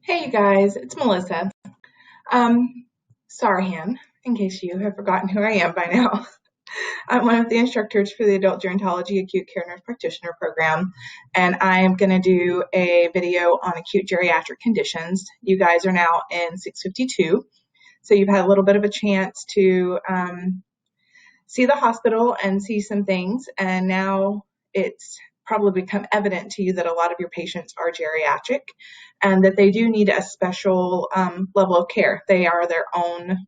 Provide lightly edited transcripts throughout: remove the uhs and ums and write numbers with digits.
Hey you guys, it's Melissa. Um, Sarhan, in case you have forgotten who I am by now. I'm one of the instructors for the Adult Gerontology Acute Care Nurse Practitioner program, and I am going to do a video on acute geriatric conditions. You guys are now in 652, so you've had a little bit of a chance to see the hospital and see some things, and now it's probably become evident to you that a lot of your patients are geriatric and that they do need a special level of care. They are their own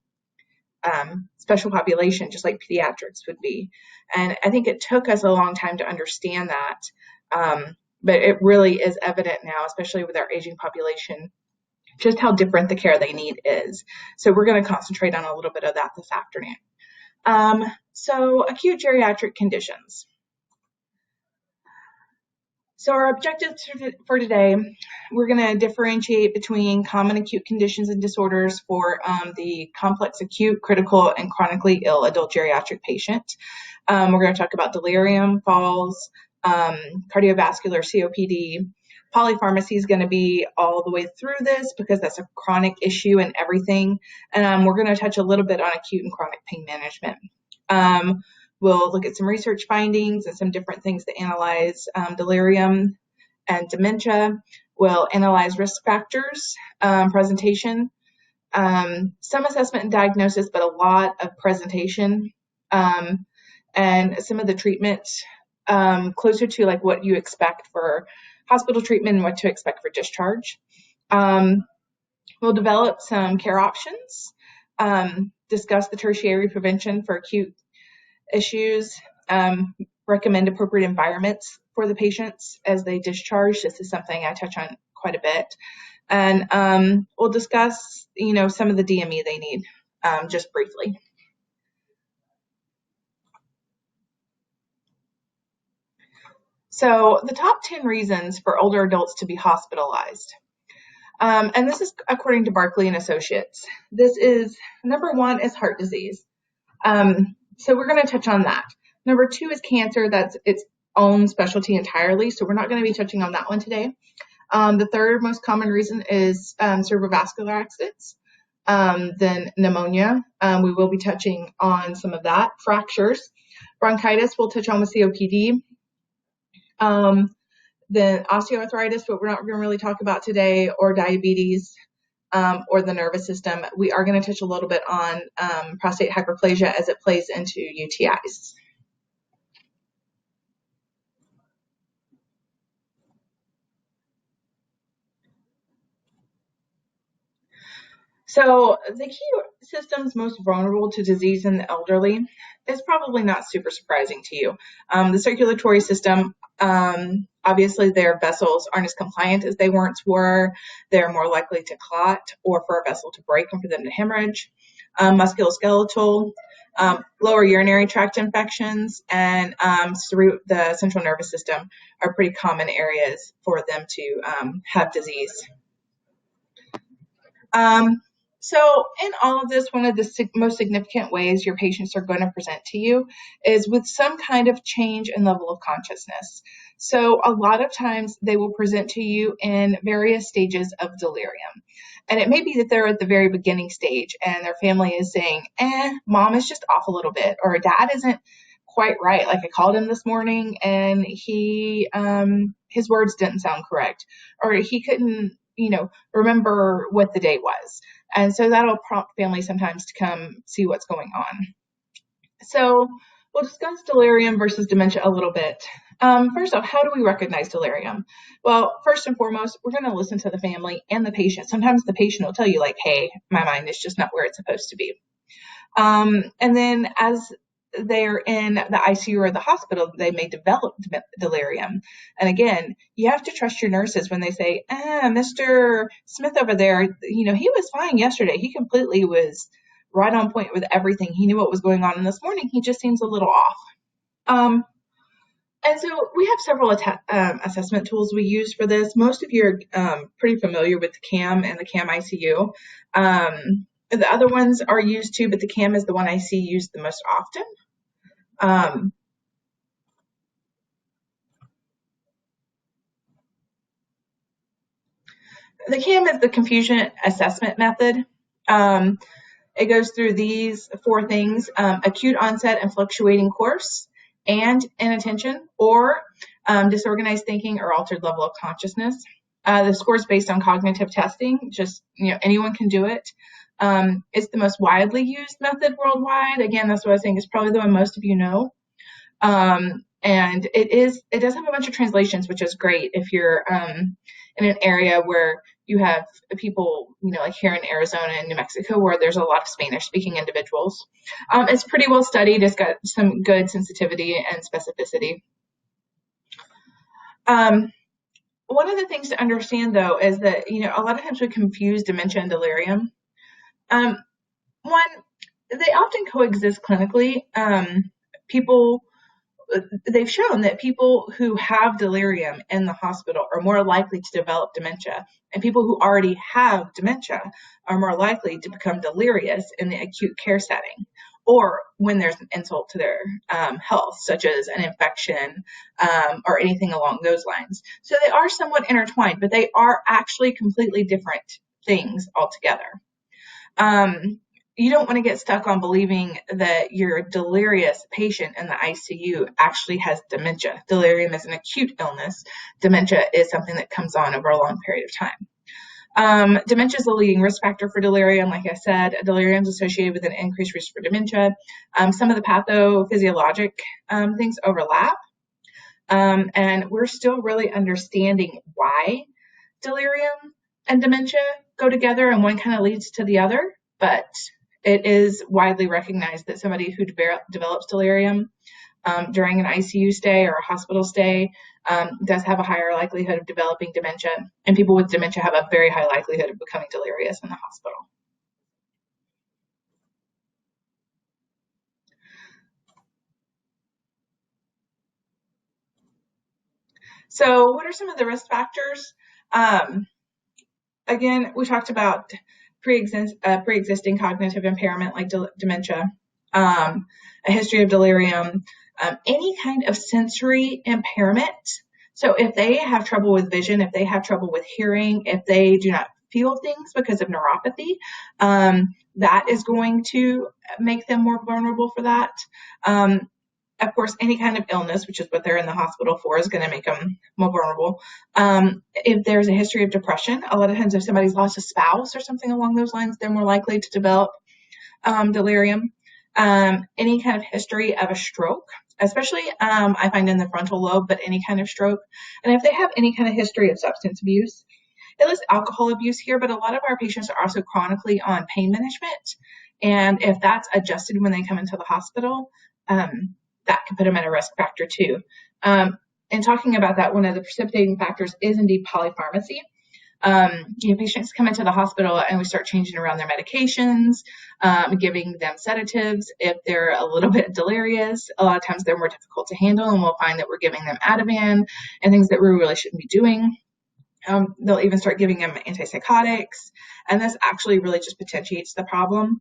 special population, just like pediatrics would be. And I think it took us a long time to understand that, but it really is evident now, especially with our aging population, just how different the care they need is. So we're going to concentrate on a little bit of that this afternoon. So acute geriatric conditions. So our objectives for today, we're going to differentiate between common acute conditions and disorders for the complex acute, critical, and chronically ill adult geriatric patient. We're going to talk about delirium, falls, cardiovascular COPD. Polypharmacy is going to be all the way through this because that's a chronic issue in everything. We're going to touch a little bit on acute and chronic pain management. We'll look at some research findings and some different things to analyze delirium and dementia. We'll analyze risk factors, presentation, some assessment and diagnosis, but a lot of presentation, and some of the treatments closer to like what you expect for hospital treatment and what to expect for discharge. We'll develop some care options, discuss the tertiary prevention for acute issues, recommend appropriate environments for the patients as they discharge. This is something I touch on quite a bit. And we'll discuss, some of the DME they need, just briefly. So the top 10 reasons for older adults to be hospitalized. And this is according to Barkley and Associates. This is, number one is heart disease. So we're going to touch on that. Number two is cancer. That's its own specialty entirely. So we're not going to be touching on that one today. The third most common reason is cerebrovascular accidents. Then pneumonia. We will be touching on some of that. Fractures. Bronchitis we'll touch on with COPD. Then osteoarthritis, but we're not going to really talk about today, or diabetes. Or the nervous system. We are going to touch a little bit on prostate hyperplasia as it plays into UTIs. So the key systems most vulnerable to disease in the elderly is probably not super surprising to you. The circulatory system, obviously their vessels aren't as compliant as they once were. They're more likely to clot or for a vessel to break and for them to hemorrhage. Musculoskeletal, lower urinary tract infections, and the central nervous system are pretty common areas for them to have disease. So in all of this, one of the most significant ways your patients are going to present to you is with some kind of change in level of consciousness. So a lot of times they will present to you in various stages of delirium. And it may be that they're at the very beginning stage and their family is saying, mom is just off a little bit, or dad isn't quite right. Like I called him this morning and his words didn't sound correct, or he couldn't, remember what the date was. And so that'll prompt families sometimes to come see what's going on. So we'll discuss delirium versus dementia a little bit. First off, how do we recognize delirium? Well, first and foremost, we're going to listen to the family and the patient. Sometimes the patient will tell you like, hey, my mind is just not where it's supposed to be. And then as they're in the ICU or the hospital, they may develop delirium. And again, you have to trust your nurses when they say, Mr. Smith over there, he was fine yesterday. He completely was right on point with everything. He knew what was going on. And this morning, he just seems a little off. And so we have several assessment tools we use for this. Most of you are pretty familiar with the CAM and the CAM ICU. The other ones are used too, but the CAM is the one I see used the most often. The CAM is the confusion assessment method. Um, it goes through these 4 things: acute onset and fluctuating course, and inattention, or disorganized thinking or altered level of consciousness. The score is based on cognitive testing. Just, anyone can do it. It's the most widely used method worldwide. Again, that's what I think is probably the one most of you know. And it does have a bunch of translations, which is great if you're in an area where you have people, like here in Arizona and New Mexico, where there's a lot of Spanish speaking individuals. It's pretty well studied. It's got some good sensitivity and specificity. One of the things to understand, though, is that, a lot of times we confuse dementia and delirium. One, they often coexist clinically. They've shown that people who have delirium in the hospital are more likely to develop dementia, and people who already have dementia are more likely to become delirious in the acute care setting, or when there's an insult to their health, such as an infection or anything along those lines. So they are somewhat intertwined, but they are actually completely different things altogether. You don't want to get stuck on believing that your delirious patient in the ICU actually has dementia. Delirium is an acute illness. Dementia is something that comes on over a long period of time. Dementia is the leading risk factor for delirium. Like I said, delirium is associated with an increased risk for dementia. Some of the pathophysiologic things overlap. And we're still really understanding why delirium and dementia go together, and one kind of leads to the other. But it is widely recognized that somebody who develops delirium during an ICU stay or a hospital stay does have a higher likelihood of developing dementia, and people with dementia have a very high likelihood of becoming delirious in the hospital. So what are some of the risk factors? Again, we talked about pre-existing cognitive impairment like dementia, a history of delirium, any kind of sensory impairment. So if they have trouble with vision, if they have trouble with hearing, if they do not feel things because of neuropathy, that is going to make them more vulnerable for that. Of course, any kind of illness, which is what they're in the hospital for, is going to make them more vulnerable. If there's a history of depression, a lot of times if somebody's lost a spouse or something along those lines, they're more likely to develop delirium. Any kind of history of a stroke, especially I find in the frontal lobe, but any kind of stroke. And if they have any kind of history of substance abuse, it lists alcohol abuse here, but a lot of our patients are also chronically on pain management. And if that's adjusted when they come into the hospital, that can put them at a risk factor too. And talking about that, one of the precipitating factors is indeed polypharmacy. Patients come into the hospital and we start changing around their medications, giving them sedatives. If they're a little bit delirious, a lot of times they're more difficult to handle, and we'll find that we're giving them Ativan and things that we really shouldn't be doing. They'll even start giving them antipsychotics, and this actually really just potentiates the problem.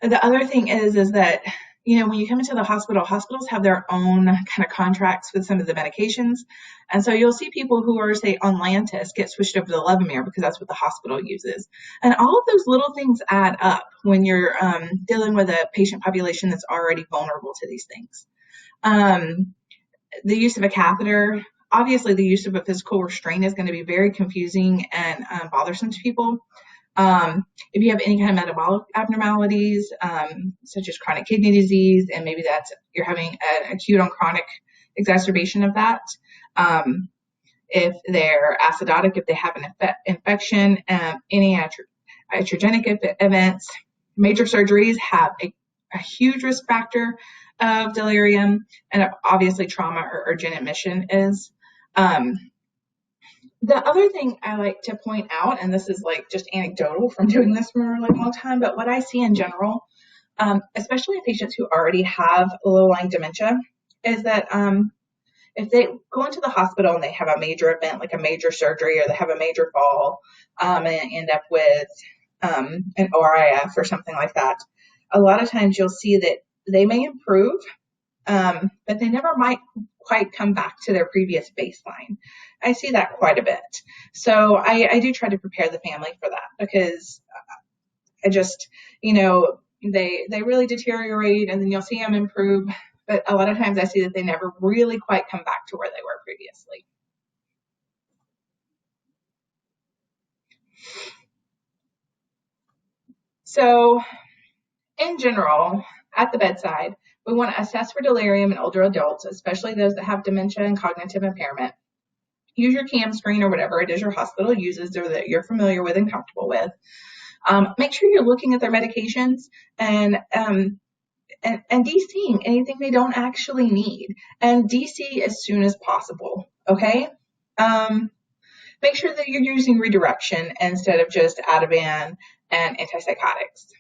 The other thing is that, when you come into the hospital, hospitals have their own kind of contracts with some of the medications. And so you'll see people who are, say, on Lantus get switched over to Levemir because that's what the hospital uses. And all of those little things add up when you're dealing with a patient population that's already vulnerable to these things. The use of a catheter, obviously the use of a physical restraint is going to be very confusing and bothersome to people. If you have any kind of metabolic abnormalities, such as chronic kidney disease, and maybe you're having an acute on chronic exacerbation of that. If they're acidotic, if they have an infection, any iatrogenic events, major surgeries have a huge risk factor of delirium, and obviously trauma or gen admission is. The other thing I like to point out, and this is like just anecdotal from doing this for a really long time, but what I see in general, especially in patients who already have low-lying dementia, is that if they go into the hospital and they have a major event, like a major surgery, or they have a major fall, and end up with an ORIF or something like that, a lot of times you'll see that they may improve, but they never might quite come back to their previous baseline. I see that quite a bit. So I do try to prepare the family for that, because I just, they really deteriorate, and then you'll see them improve. But a lot of times I see that they never really quite come back to where they were previously. So in general, at the bedside, we want to assess for delirium in older adults, especially those that have dementia and cognitive impairment. Use your CAM screen or whatever it is your hospital uses or that you're familiar with and comfortable with. Make sure you're looking at their medications and DCing anything they don't actually need, and DC as soon as possible. Okay. Make sure that you're using redirection instead of just Ativan and antipsychotics.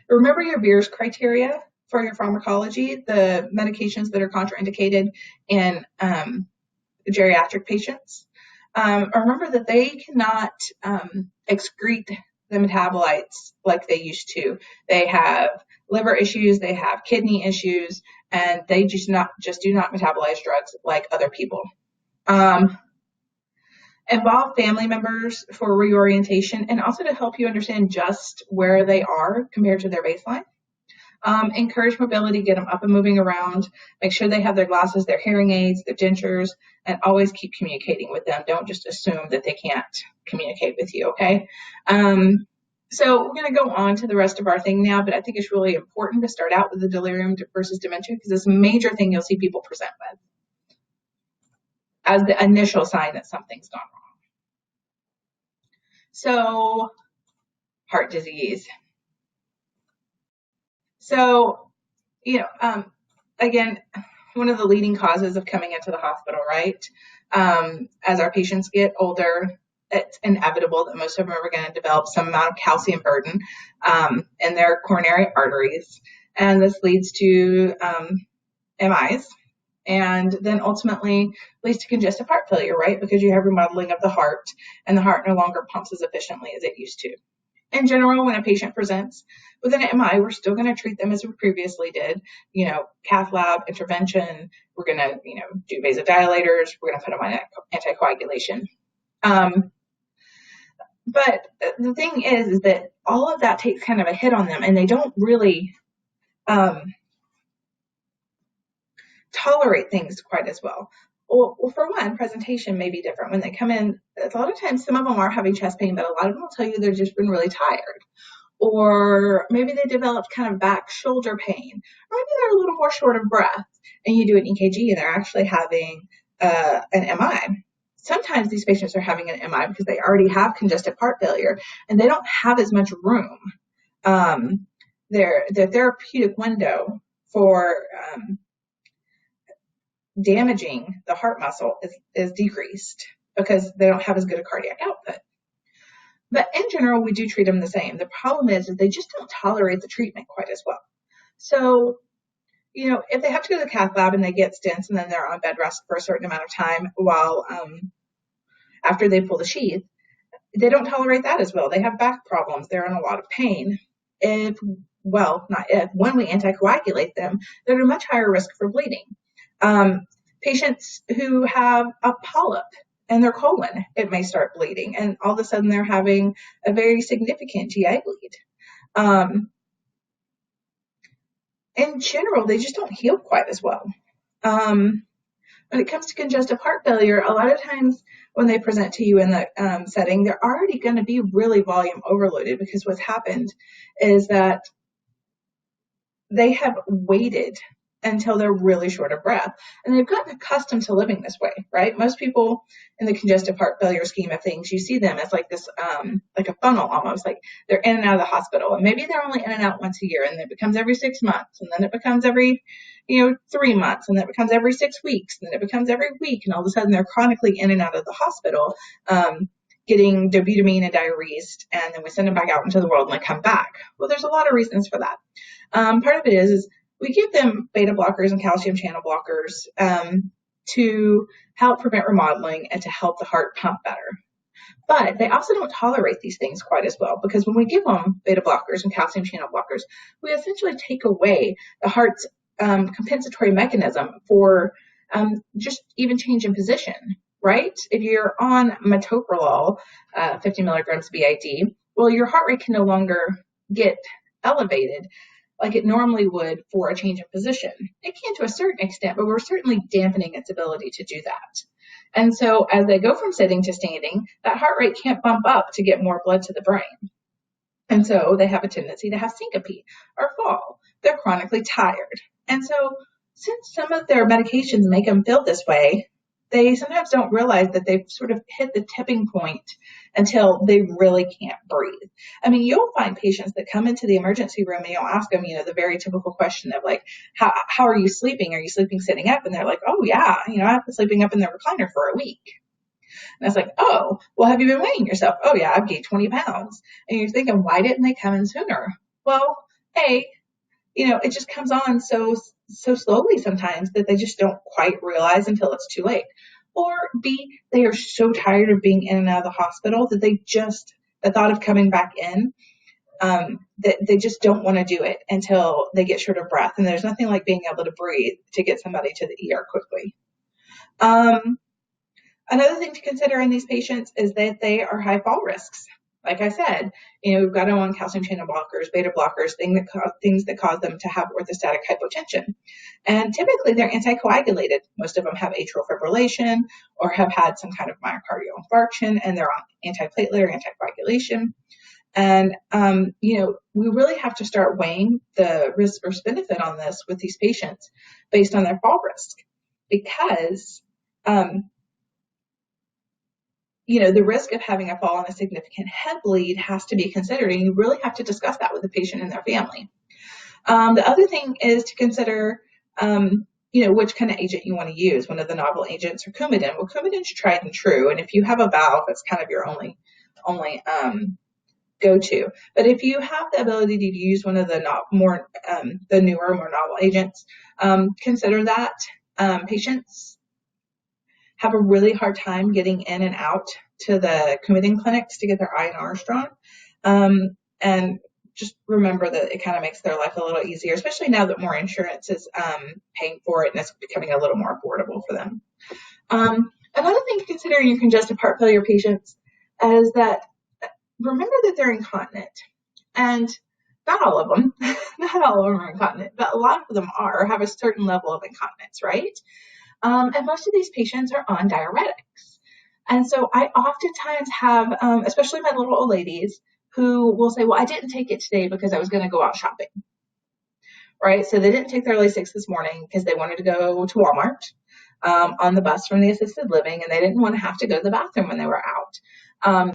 Remember your Beers criteria for your pharmacology, the medications that are contraindicated in geriatric patients. Remember that they cannot excrete the metabolites like they used to. They have liver issues, they have kidney issues, and they just do not metabolize drugs like other people. Involve family members for reorientation and also to help you understand just where they are compared to their baseline. Encourage mobility, get them up and moving around. Make sure they have their glasses, their hearing aids, their dentures, and always keep communicating with them. Don't just assume that they can't communicate with you, okay? So we're going to go on to the rest of our thing now, but I think it's really important to start out with the delirium versus dementia, because it's a major thing you'll see people present with as the initial sign that something's gone wrong. So, heart disease. So, again, one of the leading causes of coming into the hospital, right? As our patients get older, it's inevitable that most of them are going to develop some amount of calcium burden in their coronary arteries. And this leads to MIs, and then ultimately leads to congestive heart failure, right? Because you have remodeling of the heart, and the heart no longer pumps as efficiently as it used to. In general, when a patient presents with an MI, we're still going to treat them as we previously did. Cath lab, intervention. We're going to, do vasodilators. We're going to put them on anticoagulation. But the thing is that all of that takes kind of a hit on them, and they don't really tolerate things quite as well. Well, for one, presentation may be different. When they come in, a lot of times some of them are having chest pain, but a lot of them will tell you they've just been really tired. Or maybe they developed kind of back shoulder pain. Or maybe they're a little more short of breath, and you do an EKG and they're actually having an MI. Sometimes these patients are having an MI because they already have congestive heart failure and they don't have as much room. Their therapeutic window for damaging the heart muscle is decreased because they don't have as good a cardiac output. But in general, we do treat them the same. The problem is that they just don't tolerate the treatment quite as well. So, if they have to go to the cath lab and they get stents and then they're on bed rest for a certain amount of time while after they pull the sheath, they don't tolerate that as well. They have back problems. They're in a lot of pain. When we anticoagulate them, they're at a much higher risk for bleeding. Patients who have a polyp in their colon, it may start bleeding, and all of a sudden they're having a very significant GI bleed. In general, they just don't heal quite as well. When it comes to congestive heart failure, a lot of times when they present to you in the setting, they're already going to be really volume overloaded, because what's happened is that they have waited until they're really short of breath, and they've gotten accustomed to living this way, right? Most people in the congestive heart failure scheme of things, you see them as like this, like a funnel almost, like they're in and out of the hospital, and maybe they're only in and out once a year, and then it becomes every 6 months, and then it becomes every, 3 months, and then it becomes every 6 weeks, and then it becomes every week, and all of a sudden they're chronically in and out of the hospital, getting dobutamine and diuresed, and then we send them back out into the world and they come back. Well, there's a lot of reasons for that. Part of it is we give them beta blockers and calcium channel blockers to help prevent remodeling and to help the heart pump better. But they also don't tolerate these things quite as well, because when we give them beta blockers and calcium channel blockers, we essentially take away the heart's compensatory mechanism for just even change in position, right? If you're on metoprolol, 50 milligrams BID, well, your heart rate can no longer get elevated like it normally would for a change in position. It can to a certain extent, but we're certainly dampening its ability to do that. And so as they go from sitting to standing, that heart rate can't bump up to get more blood to the brain. And so they have a tendency to have syncope or fall. They're chronically tired. And so since some of their medications make them feel this way, they sometimes don't realize that they've sort of hit the tipping point until they really can't breathe. I mean, you'll find patients that come into the emergency room and you'll ask them, the very typical question of like, how are you sleeping? Are you sleeping sitting up? And they're like, oh yeah, I've been sleeping up in the recliner for a week. And I was like, oh, well, have you been weighing yourself? Oh yeah, I've gained 20 pounds. And you're thinking, why didn't they come in sooner? Well, A, it just comes on so slowly sometimes that they just don't quite realize until it's too late. Or B, they are so tired of being in and out of the hospital that the thought of coming back in, that they just don't want to do it until they get short of breath. And there's nothing like being able to breathe to get somebody to the ER quickly. Another thing to consider in these patients is that they are high fall risks. Like I said, we've got them on calcium channel blockers, beta blockers, things that cause them to have orthostatic hypotension. And typically they're anticoagulated. Most of them have atrial fibrillation or have had some kind of myocardial infarction, and they're on antiplatelet or anticoagulation. And, we really have to start weighing the risk versus benefit on this with these patients based on their fall risk, because the risk of having a fall and a significant head bleed has to be considered, and you really have to discuss that with the patient and their family. The other thing is to consider, which kind of agent you want to use, one of the novel agents or Coumadin. Well, Coumadin's tried and true, and if you have a valve, that's kind of your only go-to. But if you have the ability to use one of the the newer, more novel agents, consider that. Patients have a really hard time getting in and out to the Coumadin clinics to get their INRs drawn. And just remember that it kind of makes their life a little easier, especially now that more insurance is paying for it and it's becoming a little more affordable for them. Another thing to consider in your congestive heart failure patients is that remember that they're incontinent. And not all of them are incontinent, but a lot of them have a certain level of incontinence, right? And most of these patients are on diuretics. And so I oftentimes have, especially my little old ladies, who will say, well, I didn't take it today because I was going to go out shopping, right? So they didn't take their Lasix this morning because they wanted to go to Walmart on the bus from the assisted living, and they didn't want to have to go to the bathroom when they were out.